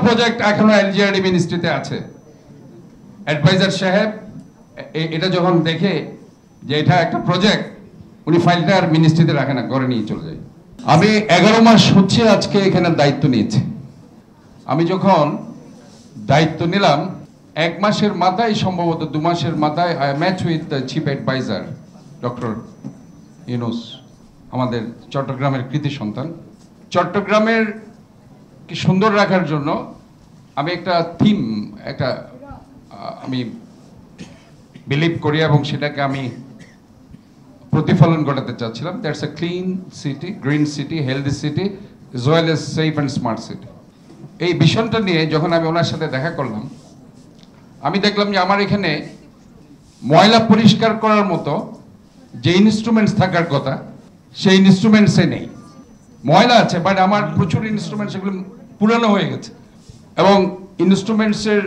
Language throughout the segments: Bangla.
প্রজেক্ট এখনো এলজিআরডি মিনিস্ট্রিতে আছে। অ্যাডভাইজার সাহেব এটা যখন দেখে যে এটা একটা প্রজেক্ট, উনি ফাইলটা আর মিনিস্ট্রিতে রাখে না, ঘরে নিয়ে চলে যায়। আমি 11 মাস হচ্ছে আজকে এখানে দায়িত্ব নিয়েছি। আমি যখন দায়িত্ব নিলাম 1 মাসের মাথায়, সম্ভবত 2 মাসের মাথায়, I match with the chief adviser doctor Yunus, আমাদের চট্টগ্রামের কৃতি সন্তান। চট্টগ্রামের কি সুন্দর রাখার জন্য আমি একটা থিম, আমি বিলিভ করি এবং সেটাকে আমি প্রতিফলন ঘটাতে চাচ্ছিলাম। That's a clean city, green city, healthy city, as well as safe and smart city। এই ভিশনটা নিয়ে যখন আমি ওনার সাথে দেখা করলাম, আমি দেখলাম যে আমার এখানে ময়লা পরিষ্কার করার মতো যে ইনস্ট্রুমেন্টস থাকার কথা সেই ইনস্ট্রুমেন্টসে নেই। ময়লা আছে, বাট আমার প্রচুর ইনস্ট্রুমেন্টস এগুলো পুরানো হয়ে গেছে। এবং ইনস্ট্রুমেন্টসের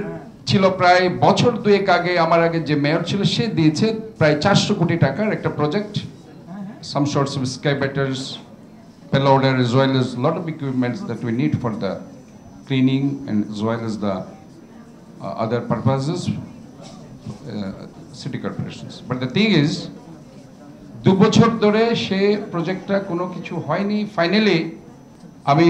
ছিল প্রায় বছর 2 আগে, আমার আগে যে মেয়র ছিল সে দিয়েছে প্রায় 400 কোটি টাকার একটা project, some sorts of excavators, payloader, as well as lot of equipments that we need for the cleaning and as well as the other purposes, city corporations. But the thing is, 2 বছর ধরে সে প্রজেক্টটা কোনো কিছু হয়নি। ফাইনালি আমি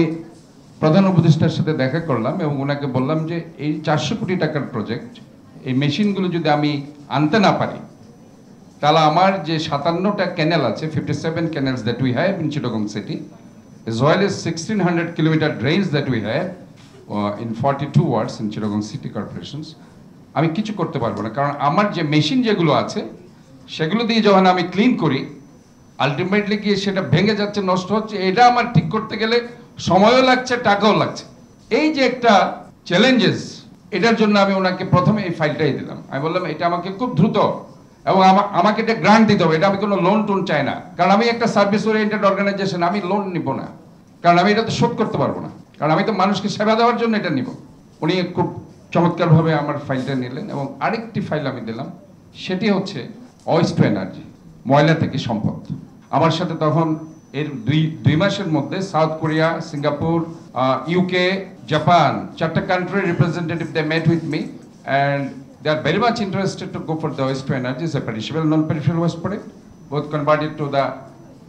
প্রধান উপদেষ্টার সাথে দেখা করলাম এবং ওনাকে বললাম যে এই 400 কোটি টাকার প্রজেক্ট, এই মেশিনগুলো যদি আমি আনতে না পারি, তাহলে আমার যে 57টা ক্যানেল আছে, 57 canals that we have in Chittagong city, as well as 1600 kilometer drains that we have in 42 wards in Chittagong city corporations, আমি কিছু করতে পারবো না। কারণ আমার যে মেশিন যেগুলো আছে সেগুলো দিয়ে যখন আমি ক্লিন করি, আলটিমেটলি গিয়ে সেটা ভেঙে যাচ্ছে, নষ্ট হচ্ছে। এটা আমার ঠিক করতে গেলে সময়ও লাগছে, টাকাও লাগছে। এই যে একটা চ্যালেঞ্জেস, এটার জন্য আমি ওনাকে প্রথমে এই ফাইলটাই দিলাম। আমি বললাম এটা আমাকে খুব দ্রুত এবং আমাকে এটা গ্রান্ট দিতে হবে। এটা আমি কোনো লোন টোন চাই না, কারণ আমি একটা সার্ভিস ওরিয়েন্টেড অর্গানাইজেশন, আমি লোন নিব না, কারণ আমি এটা তো শোধ করতে পারবো না, কারণ আমি তো মানুষকে সেবা দেওয়ার জন্য এটা নিব। উনি খুব চমৎকারভাবে আমার ফাইলটা নিলেন এবং আরেকটি ফাইল আমি দিলাম, সেটি হচ্ছে ওয়েস্ট টু এনার্জি, ময়লা থেকে সম্পদ। আমার সাথে তখন এর 2 মাসের মধ্যে South Korea, Singapore, UK, Japan, 4টা country representative they met with me and they are very much interested to go for the waste to energy. It's a perishable, non-perishable waste product, both converted to the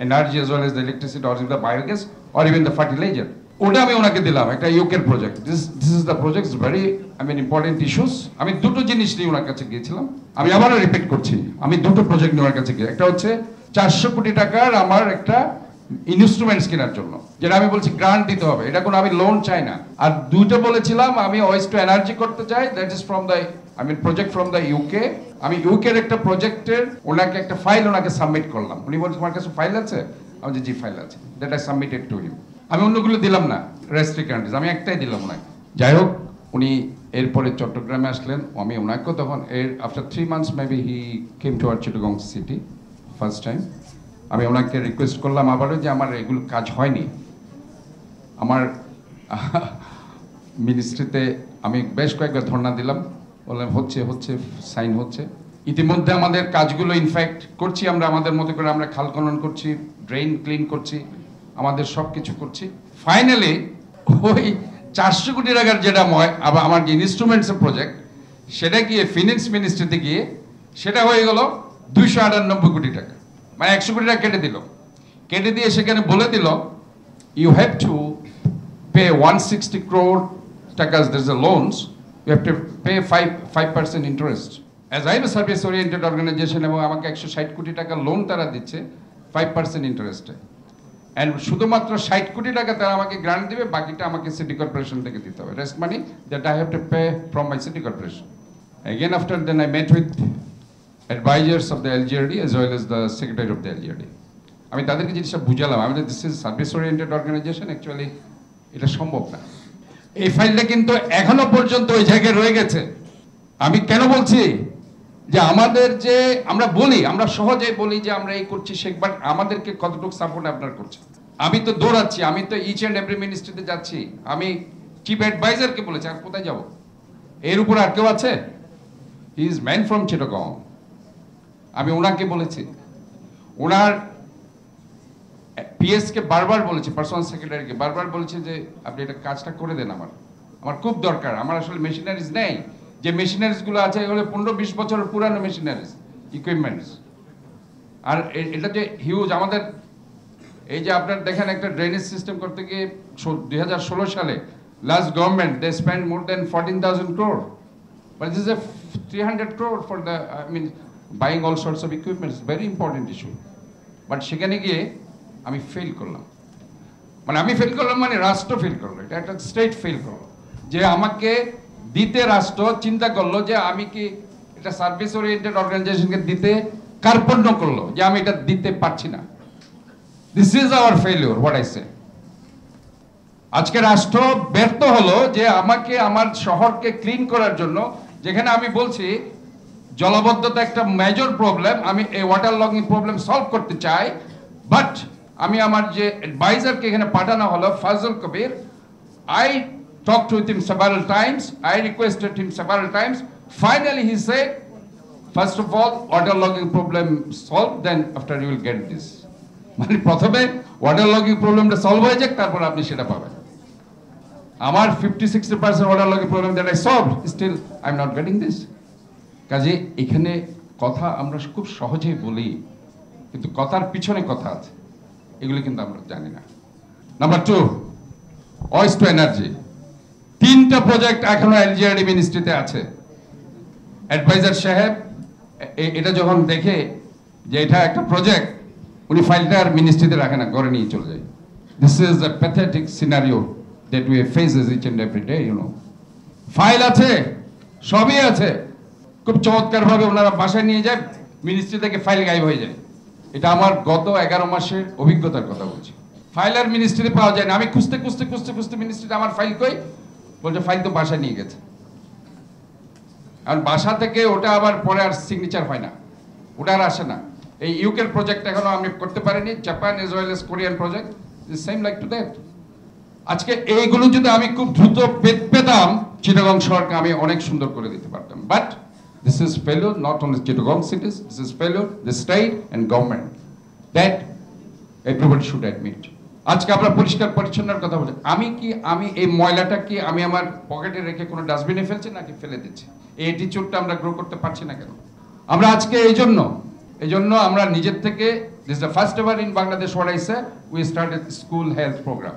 energy as well as the electricity or the biogas or even the fertilizer. ওটা আমি ওনাকে দিলাম, একটা ইউকের project. This is the project, very important issues. আমি 2টো জিনিস নিয়ে ওনার কাছে গিয়েছিলাম। আমি আবারও রিপিট করছি, আমি 2টো প্রজেক্ট নিয়ে ওনার কাছে গিয়ে, একটা হচ্ছে 400 কোটি টাকার আমার একটা ইনস্ট্রুমেন্টস কেনার জন্য, যেটা আমি বলছি গ্রান্ট দিতে হবে, এটা কোনো আমি লোন চাই না। আর 2টো বলেছিলাম আমি ওয়েস্ট টু এনার্জি করতে চাই, that is from the project from the UK. আমি ইউকের একটা প্রজেক্টের ওনাকে একটা ফাইল ওনাকে সাবমিট করলাম। উনি বলছেন তোমার কাছে ফাইল আছে? আমি যে জি ফাইল আছে, that I submitted to him. আমি অন্যগুলো দিলাম না, রেস্ট্রিক্ট কান্ট্রিজ, আমি একটাই দিলাম ওনাকে। যাই হোক, উনি এরপরে চট্টগ্রামে আসলেন। আমি ওনাকেও তখন after 3 months maybe he came to our Chittagong city first time. আমি ওনাকে রিকোয়েস্ট করলাম আবারও যে আমার এগুলো কাজ হয়নি, আমার মিনিস্ট্রিতে আমি বেশ কয়েকবার ধর্ণা দিলাম, বললাম হচ্ছে সাইন হচ্ছে। ইতিমধ্যে আমাদের কাজগুলো ইনফ্যাক্ট করছি আমরা আমাদের মতো করে, আমরা খাল খনন করছি, ড্রেন ক্লিন করছি, আমাদের সব কিছু করছি। ফাইনালি ওই 400 কোটি টাকার যেটা আবার আমার যে ইনস্ট্রুমেন্টসের প্রজেক্ট, সেটা গিয়ে ফিনান্স মিনিস্ট্রিতে গিয়ে সেটা হয়ে গেল 298 কোটি টাকা, মানে 100 কোটি টাকা কেটে দিল। কেটে দিয়ে সেখানে বলে দিল you have to pay 160 crore টাকাস, there's a loans, you have to pay 5% interest. As I am a service oriented organization, এবং আমাকে 160 কোটি টাকা লোন তারা দিচ্ছে 5% ইন্টারেস্টে, এন্ড শুধুমাত্র 60 কোটি টাকা তারা আমাকে গ্রান্ট দিবে, বাকিটা আমাকে সিটি কর্পোরেশন থেকে দিতে হবে, rest money that I have to pay from my city corporation. Again after then I met with advisors of the LGRD as well as the secretary of the LGRD. আমি তাদেরকে জিনিসটা বুঝালাম, আমি this is service oriented organisation, actually এটা সম্ভব না। এই ফাইলটা কিন্তু এখনো পর্যন্ত ওই জায়গায় রয়ে গেছে। আমি কেন বলছি যে আমাদের যে আমরা বলি, আমরা সহজে বলি যে আমরা এই করছি সে, বাট আমাদেরকে কতটুকু সাপোর্ট আপনারা করছেন? আমি তো দৌড়াচ্ছি, আমি তো ইচ অ্যান্ড এভরি মিনিস্ট্রিতে যাচ্ছি, আমি চিফ অ্যাডভাইজারকে বলেছি, আর কোথায় যাব? এর উপর আর কেউ আছে? He is man from Chittagong. আমি ওনাকে বলেছি, ওনার পিএস কে বারবার বলেছি, পার্সোনাল সেক্রেটারিকে বারবার বলেছি যে আপনি এটা কাজটা করে দেন আমার। আমার খুব দরকার। আমার আসলে মেশিনারিজ নেই, যে মেশিনারিজগুলো আছে এগুলো 15-20 বছরের পুরানো মেশিনারিজ, ইকুইপমেন্টস। আর এটা যে হিউজ, আমাদের এই যে আপনার দেখেন একটা ড্রেনেজ সিস্টেম করতে গিয়ে 2016 সালে last government they spend more than 14,000 crore, but this is a 300 crore for the buying all sorts of equipment. It's very important issue. But সেখানে গিয়ে আমি ফেল করলাম, মানে রাষ্ট্র ফেল করলো, এটা একটা স্টেট ফেল করলো, যে আমাকে দিতে রাষ্ট্র চিন্তা করলো যে আমি কি এটা সার্ভিস ওরিয়েন্টেড অর্গানাইজেশনকে দিতে কার্পণ্য করলো যে আমি এটা দিতে পারছি না। This is our failure, what I say. আজকে রাষ্ট্র ব্যর্থ হলো যে আমাকে আমার শহরকে ক্লিন করার জন্য, যেখানে আমি বলছি জলাবদ্ধতা একটা মেজর প্রবলেম, আমি এই ওয়াটার লগিং প্রবলেম সলভ করতে চাই, বাট আমি আমার যে অ্যাডভাইজারকে এখানে পাঠানো হলো ফাজল কবির, I talked with him several times, I requested him several times. Finally he said, first of all, water logging problem solved, then after you will get this. মানে প্রথমে ওয়াটার লগিং প্রবলেমটা সলভ হয়ে যাক, তারপর আপনি সেটা পাবেন। আমার 50-60% water logging problem that I solved, still I am not getting this. কাজে এখানে কথা আমরা খুব সহজেই বলি, কিন্তু কথার পিছনে কথা আছে, এগুলো কিন্তু আমরা জানি না। Number 2, waste to energy. 3টা প্রজেক্ট এখনো এলজিআরডি মিনিস্ট্রিতে আছে। অ্যাডভাইজার সাহেব এটা যখন দেখে যে এটা একটা প্রজেক্ট, উনি ফাইলটা আর মিনিস্ট্রিতে রাখে না, ঘরে নিয়ে চলে যায়। This is a pathetic scenario that we faces each and every day, you know. File আছে, সবই আছে, খুব চমৎকার ভাবে ওনারা বাসায় নিয়ে যায়, মিনিস্ট্রি থেকে ফাইল গায়েব হয়ে যায়। এটা আমার গত 11 মাসের অভিজ্ঞতার কথা বলছি। ফাইল আর মিনিস্ট্রিতে পাওয়া যায় না। আমি খুঁজতে খুঁজতে খুঁজতে খুঁজতে মিনিস্ট্রিতে আমার ফাইল কই, বলছে ফাইল তো বাসায় নিয়ে গেছে। আর বাসা থেকে ওটা আবার পরে আর সিগনেচার হয় না, ওটা আর আসে না। এই ইউকের প্রজেক্ট এখনো আমি করতে পারিনি, Japan as well as Korean project, same like to that. আজকে এইগুলো যদি আমি খুব দ্রুত পেতাম, চিটাগং শহরকে আমি অনেক সুন্দর করে দিতে পারতাম। But this is failure not only Chittagong cities, this is failure the state and government, that everybody should admit. আজকে আমরা পরিষ্কার পরিচ্ছন্নতার কথা বলি, আমি এই ময়লাটা কি আমি আমার পকেটে রেখে কোনো ডাস্টবিনে ফেলছি নাকি ফেলে দিচ্ছি? এই অ্যাটিটিউডটা আমরা গ্রো করতে পারছি না কেন? আমরা আজকে এই জন্য আমরা নিজের থেকে, this is the first ever in Bangladesh what I said, we started school health program.